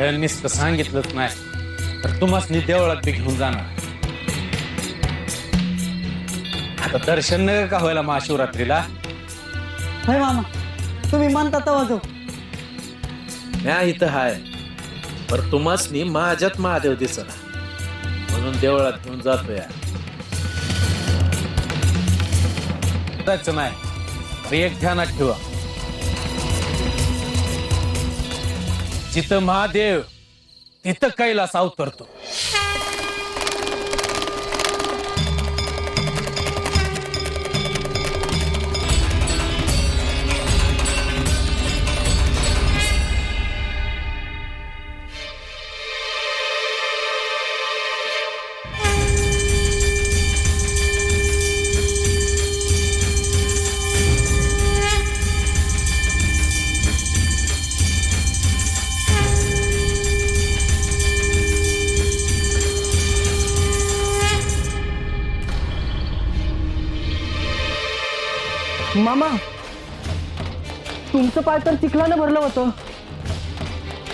अरे नुसतं सांगितलंच नाही तर तुम्हाला देवळात बी घेऊन जाणार. आता दर्शन नका का व्हायला महाशिवरात्रीला? होय मामा, तुम्ही म्हणता तेव्हा जाऊ. म्या इथं हाय पर तुम्हासनी माझ्यात महादेव दिसना म्हणून देवळात घेऊन जातो या. जायचं नाही. अरे एक ध्यानात ठेवा, जिथं महादेव तिथं कैलास अवतरतो. मामा, तुमचं पाय तर चिखलानं भरलं होतं,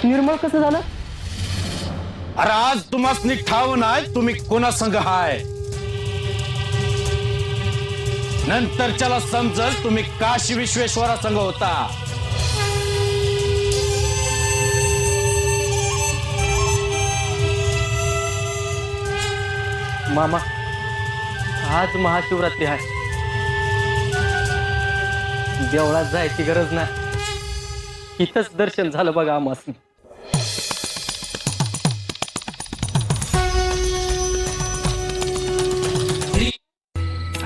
निर्मळ कसं झालं? अरे आज तुम्हाला ठाव नाही तुम्ही कोणा संग हाय. नंतरच्याला समजल तुम्ही काशी विश्वेश्वरा संग होता. मामा, आज महाशिवरात्री आहे. देवळात जायची गरज नाही, इथंच दर्शन झालं बघा आम्हाला.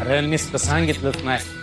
अरे नुसतं सांगितलंच नाही